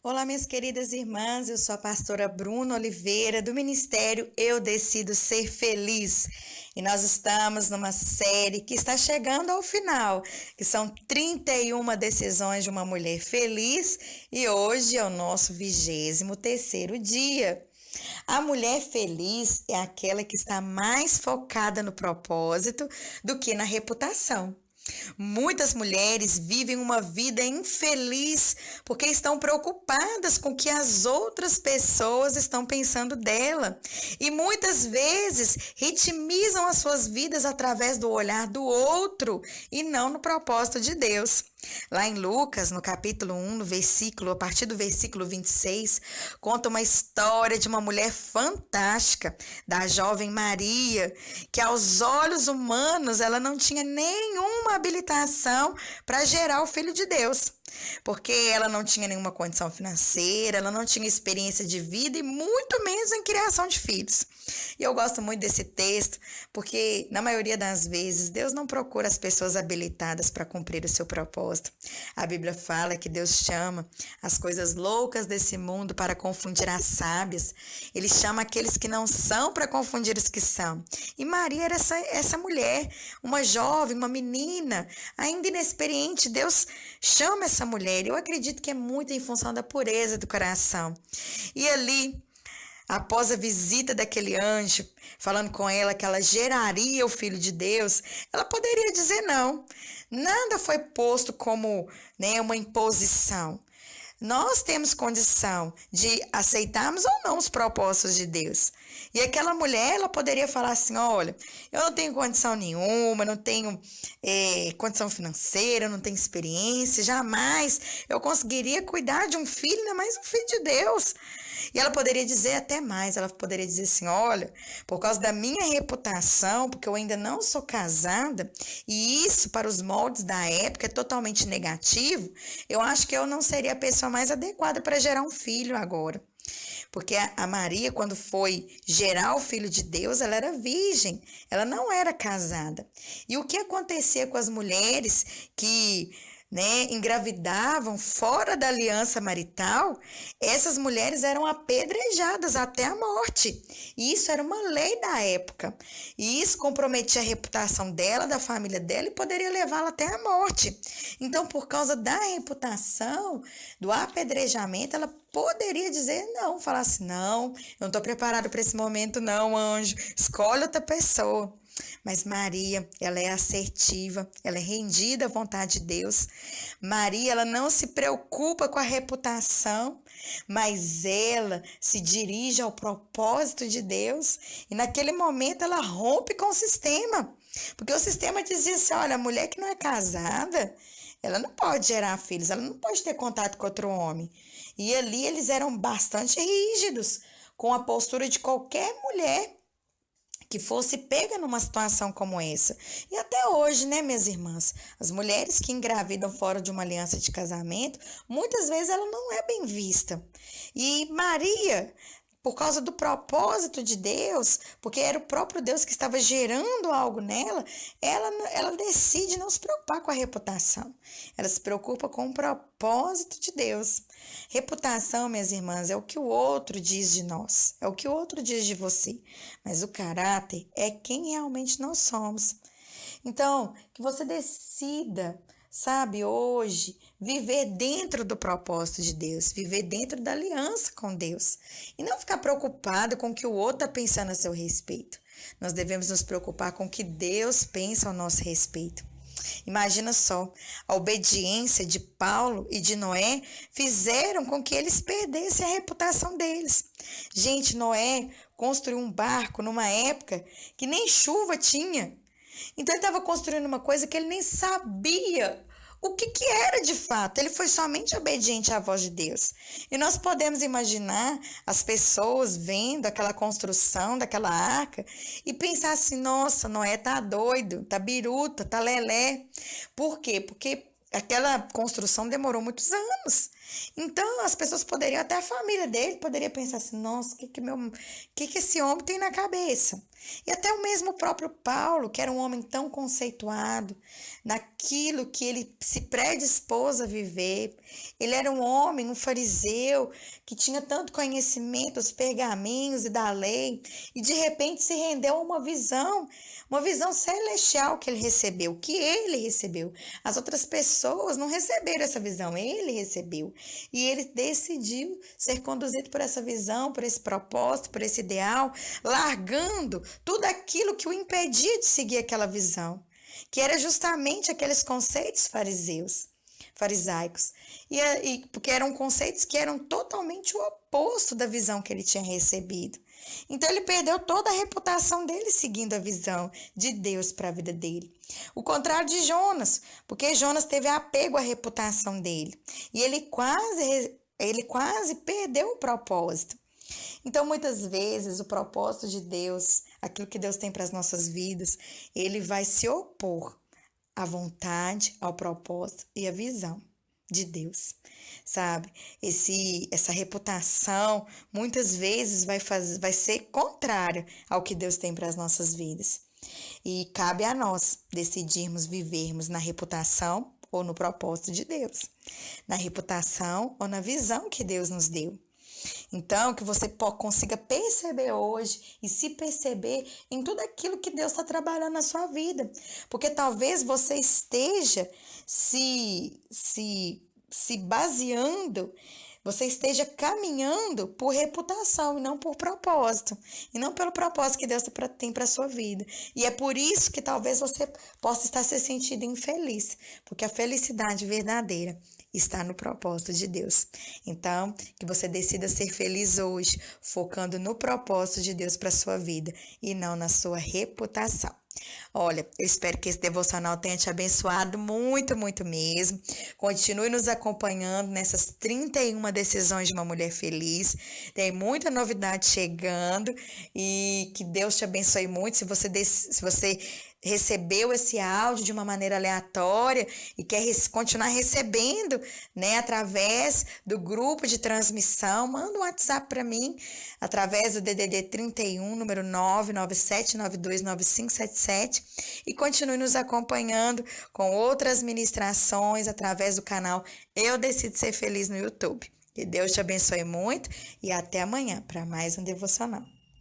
Olá, minhas queridas irmãs, eu sou a pastora Bruna Oliveira, do Ministério Eu Decido Ser Feliz. E nós estamos numa série que está chegando ao final, que são 31 decisões de uma mulher feliz, e hoje é o nosso 23º dia. A mulher feliz é aquela que está mais focada no propósito do que na reputação. Muitas mulheres vivem uma vida infeliz porque estão preocupadas com o que as outras pessoas estão pensando dela. E muitas vezes ritmizam as suas vidas através do olhar do outro e não no propósito de Deus. Lá em Lucas, no capítulo 1, a partir do versículo 26, conta uma história de uma mulher fantástica, da jovem Maria, que aos olhos humanos ela não tinha nenhuma habilitação para gerar o Filho de Deus, porque ela não tinha nenhuma condição financeira, ela não tinha experiência de vida e muito menos em criação de filhos. E eu gosto muito desse texto, porque na maioria das vezes Deus não procura as pessoas habilitadas para cumprir o seu propósito. A Bíblia fala que Deus chama as coisas loucas desse mundo para confundir as sábias. Ele chama aqueles que não são para confundir os que são. E Maria era essa mulher, uma jovem, uma menina, ainda inexperiente. Deus chama essa mulher. E eu acredito que é muito em função da pureza do coração. E ali, após a visita daquele anjo, falando com ela que ela geraria o Filho de Deus, ela poderia dizer não. Nada foi posto como, uma imposição. Nós temos condição de aceitarmos ou não os propósitos de Deus. E aquela mulher, ela poderia falar assim, olha, eu não tenho condição nenhuma, não tenho condição financeira, não tenho experiência, jamais eu conseguiria cuidar de um filho, ainda mais um filho de Deus. E ela poderia dizer até mais, ela poderia dizer assim, olha, por causa da minha reputação, porque eu ainda não sou casada, e isso para os moldes da época é totalmente negativo, eu acho que eu não seria a pessoa mais adequada para gerar um filho agora. Porque a Maria, quando foi gerar o Filho de Deus, ela era virgem, ela não era casada. E o que acontecia com as mulheres que engravidavam fora da aliança marital, essas mulheres eram apedrejadas até a morte. E isso era uma lei da época. E isso comprometia a reputação dela, da família dela, e poderia levá-la até a morte. Então, por causa da reputação, do apedrejamento, ela poderia dizer não, falar assim, não, eu não estou preparado para esse momento não, anjo, escolhe outra pessoa. Mas Maria, ela é assertiva, ela é rendida à vontade de Deus. Maria, ela não se preocupa com a reputação, mas ela se dirige ao propósito de Deus. E naquele momento ela rompe com o sistema. Porque o sistema dizia assim, olha, a mulher que não é casada, ela não pode gerar filhos, ela não pode ter contato com outro homem. E ali eles eram bastante rígidos com a postura de qualquer mulher que fosse pega numa situação como essa. E até hoje, né, minhas irmãs, as mulheres que engravidam fora de uma aliança de casamento, muitas vezes ela não é bem vista. E Maria, por causa do propósito de Deus, porque era o próprio Deus que estava gerando algo nela, ela decide não se preocupar com a reputação. Ela se preocupa com o propósito de Deus. Reputação, minhas irmãs, é o que o outro diz de nós, é o que o outro diz de você. Mas o caráter é quem realmente nós somos. Então, que você decida, sabe, hoje, viver dentro do propósito de Deus, viver dentro da aliança com Deus. E não ficar preocupado com o que o outro está pensando a seu respeito. Nós devemos nos preocupar com o que Deus pensa ao nosso respeito. Imagina só, a obediência de Paulo e de Noé fizeram com que eles perdessem a reputação deles. Gente, Noé construiu um barco numa época que nem chuva tinha. Então ele estava construindo uma coisa que ele nem sabia o que era de fato. Ele foi somente obediente à voz de Deus. E nós podemos imaginar as pessoas vendo aquela construção daquela arca e pensar assim, nossa, Noé tá doido, tá biruta, tá lelé. Por quê? Porque aquela construção demorou muitos anos. Então, as pessoas poderiam, até a família dele, poderia pensar assim, nossa, o que esse homem tem na cabeça? E até o mesmo próprio Paulo, que era um homem tão conceituado naquilo que ele se predispôs a viver. Ele era um homem, um fariseu, que tinha tanto conhecimento dos pergaminhos e da lei, e de repente se rendeu a uma visão celestial que ele recebeu, que ele recebeu. As outras pessoas não receberam essa visão, ele recebeu. E ele decidiu ser conduzido por essa visão, por esse propósito, por esse ideal, largando tudo aquilo que o impedia de seguir aquela visão, que era justamente aqueles conceitos farisaicos, porque eram conceitos que eram totalmente o oposto da visão que ele tinha recebido. Então ele perdeu toda a reputação dele seguindo a visão de Deus para a vida dele. O contrário de Jonas, porque Jonas teve apego à reputação dele e ele quase perdeu o propósito. Então, muitas vezes, o propósito de Deus, aquilo que Deus tem para as nossas vidas, ele vai se opor à vontade, ao propósito e à visão de Deus, sabe? Essa reputação, muitas vezes, vai ser contrária ao que Deus tem para as nossas vidas. E cabe a nós decidirmos vivermos na reputação ou no propósito de Deus, na reputação ou na visão que Deus nos deu. Então, que você consiga perceber hoje e se perceber em tudo aquilo que Deus está trabalhando na sua vida. Porque talvez você esteja se baseando, você esteja caminhando por reputação e não por propósito. E não pelo propósito que Deus tem para a sua vida. E é por isso que talvez você possa estar se sentindo infeliz. Porque a felicidade verdadeira está no propósito de Deus. Então, que você decida ser feliz hoje, focando no propósito de Deus para a sua vida e não na sua reputação. Olha, eu espero que esse devocional tenha te abençoado muito, muito mesmo. Continue nos acompanhando nessas 31 decisões de uma mulher feliz. Tem muita novidade chegando e que Deus te abençoe muito. Se você recebeu esse áudio de uma maneira aleatória e quer continuar recebendo, né, através do grupo de transmissão, manda um WhatsApp para mim, através do DDD 31, número 997929577, e continue nos acompanhando com outras ministrações através do canal Eu Decido Ser Feliz no YouTube. Que Deus te abençoe muito e até amanhã para mais um devocional.